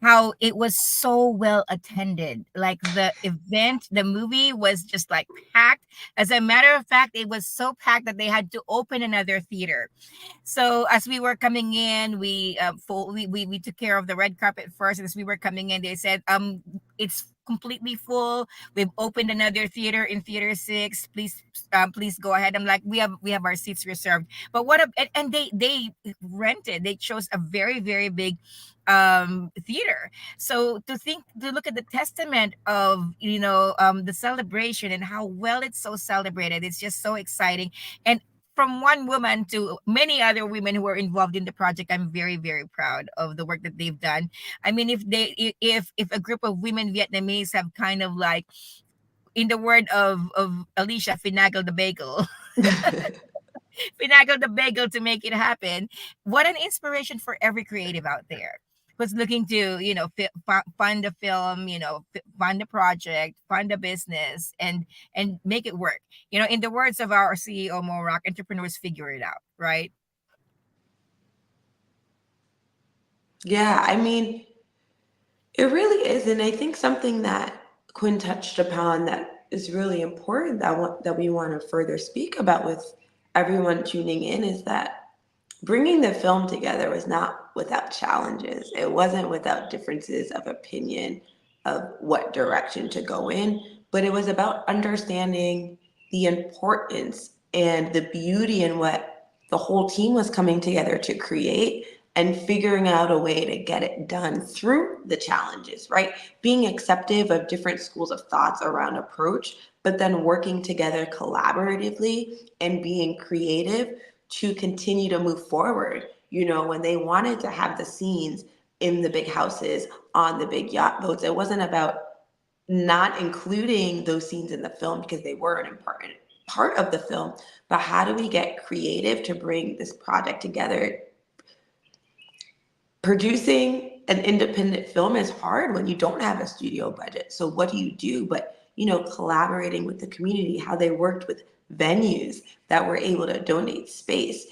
how it was so well attended. Like the event, the movie was just like packed. As a matter of fact, it was so packed that they had to open another theater. So as we were coming in, we took care of the red carpet first. And as we were coming in, they said, it's completely full. We've opened another theater in theater 6. Please go ahead. I'm like, we have our seats reserved. But and they chose a very, very big theater. So to look at the testament of the celebration and how well it's so celebrated, it's just so exciting. And from one woman to many other women who were involved in the project, I'm very, very proud of the work that they've done. I mean, if a group of women Vietnamese have kind of like, in the word of Alicia, finagle the bagel. Finagle the bagel to make it happen. What an inspiration for every creative out there who's looking to, fund the film, fund the project, fund the business, and make it work. In the words of our CEO, Mo Rock, entrepreneurs figure it out, right? Yeah, I mean, it really is. And I think something that Quinn touched upon that is really important that we want to further speak about with everyone tuning in is that bringing the film together was not without challenges. It wasn't without differences of opinion of what direction to go in, but it was about understanding the importance and the beauty in what the whole team was coming together to create and figuring out a way to get it done through the challenges, right? Being acceptive of different schools of thoughts around approach, but then working together collaboratively and being creative to continue to move forward. When they wanted to have the scenes in the big houses, on the big yacht boats, it wasn't about not including those scenes in the film because they were an important part of the film, but how do we get creative to bring this project together? Producing an independent film is hard when you don't have a studio budget. So what do? But, collaborating with the community, how they worked with venues that were able to donate space,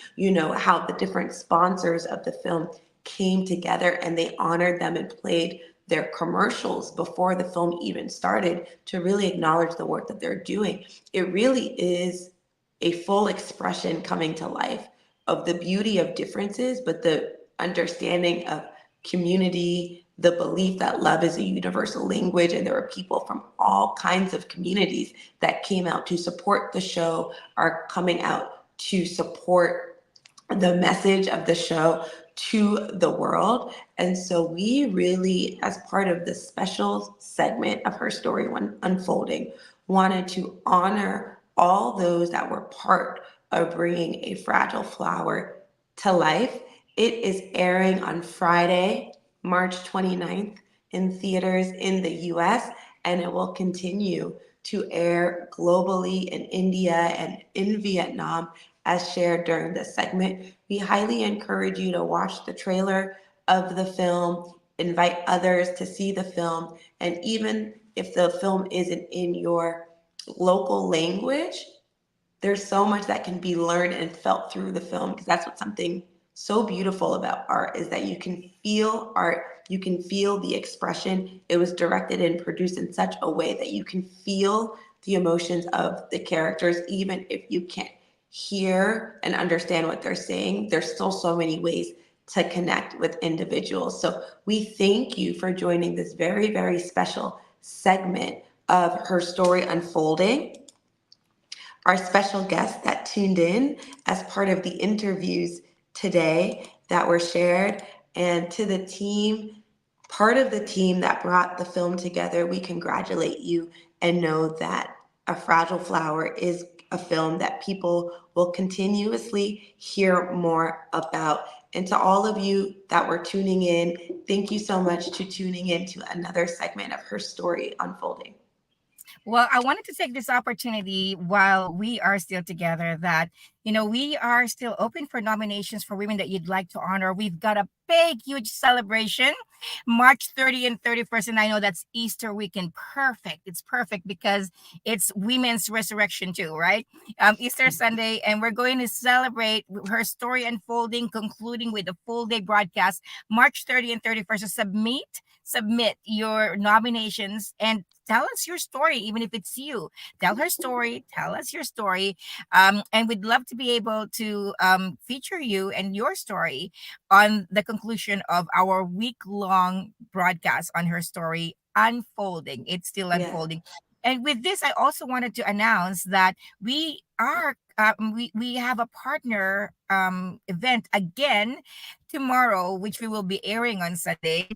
how the different sponsors of the film came together and they honored them and played their commercials before the film even started to really acknowledge the work that they're doing. It really is a full expression coming to life of the beauty of differences, but the understanding of community the belief that love is a universal language, and there were people from all kinds of communities that came out to support the show, are coming out to support the message of the show to the world. And so we really, as part of this special segment of Her Story Unfolding, wanted to honor all those that were part of bringing A Fragile Flower to life. It is airing on Friday, March 29th in theaters in the US, and it will continue to air globally in India and in Vietnam as shared during this segment. We highly encourage you to watch the trailer of the film, invite others to see the film, and even if the film isn't in your local language, there's so much that can be learned and felt through the film, because that's what's something so beautiful about art, is that you can feel art, you can feel the expression. It was directed and produced in such a way that you can feel the emotions of the characters, even if you can't hear and understand what they're saying. There's still so many ways to connect with individuals. So we thank you for joining this very, very special segment of Her Story Unfolding. Our special guests that tuned in as part of the interviews today that were shared, and to the team, part of the team that brought the film together, we congratulate you and know that A Fragile Flower is a film that people will continuously hear more about. And to all of you that were tuning in, thank you so much to tuning in to another segment of Her Story Unfolding. Well, I wanted to take this opportunity while we are still together that, we are still open for nominations for women that you'd like to honor. We've got a big, huge celebration, March 30th and 31st. And I know that's Easter weekend. Perfect. It's perfect because it's Women's Resurrection too, right? Easter Sunday. And we're going to celebrate Her Story Unfolding, concluding with a full day broadcast, March 30th and 31st. So submit your nominations and tell us your story, even if it's you. Tell her story, tell us your story. And we'd love to be able to feature you and your story on the conclusion of our week-long broadcast on Her Story Unfolding. It's still unfolding. And with this, I also wanted to announce that we are we have a partner event again tomorrow, which we will be airing on Sunday,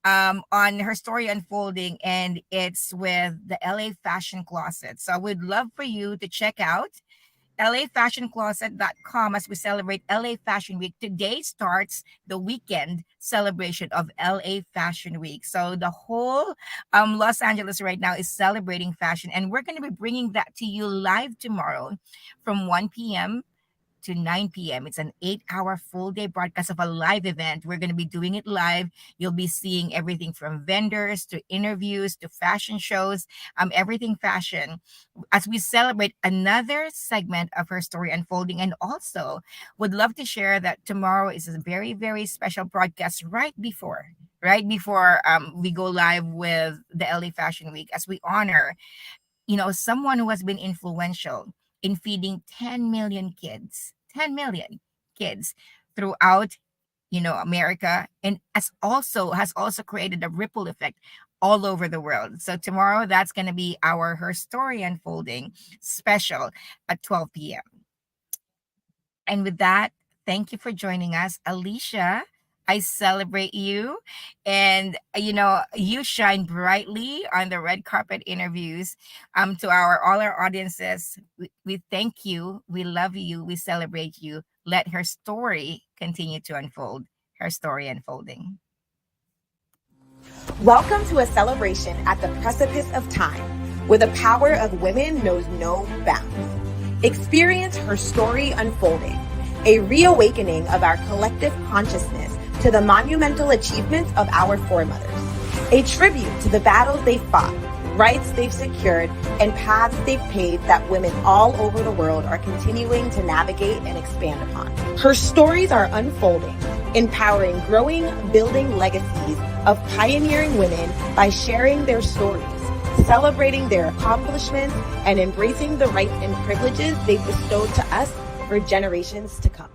on Her Story Unfolding, and it's with the LA Fashion Closet. So I would love for you to check out lafashioncloset.com as we celebrate LA Fashion Week. Today starts the weekend celebration of LA Fashion Week. So the whole Los Angeles right now is celebrating fashion, and we're going to be bringing that to you live tomorrow from 1 p.m. to 9 p.m. It's an 8-hour full day broadcast of a live event. We're going to be doing it live. You'll be seeing everything from vendors to interviews to fashion shows, everything fashion, as we celebrate another segment of Her Story Unfolding. And also would love to share that tomorrow is a very, very special broadcast right before we go live with the LA Fashion Week, as we honor, someone who has been influential in feeding 10 million kids throughout, America, and has also created a ripple effect all over the world. So tomorrow, that's going to be our Her Story Unfolding special at 12 p.m. And with that, thank you for joining us, Alicia. I celebrate you, and you shine brightly on the red carpet interviews. To all our audiences, we thank you, we love you, we celebrate you. Let her story continue to unfold. Her Story Unfolding. Welcome to a celebration at the precipice of time, where the power of women knows no bounds. Experience Her Story Unfolding, a reawakening of our collective consciousness to the monumental achievements of our foremothers, a tribute to the battles they fought, rights they've secured, and paths they've paved that women all over the world are continuing to navigate and expand upon. Her stories are unfolding, empowering growing, building legacies of pioneering women by sharing their stories, celebrating their accomplishments, and embracing the rights and privileges they've bestowed to us for generations to come.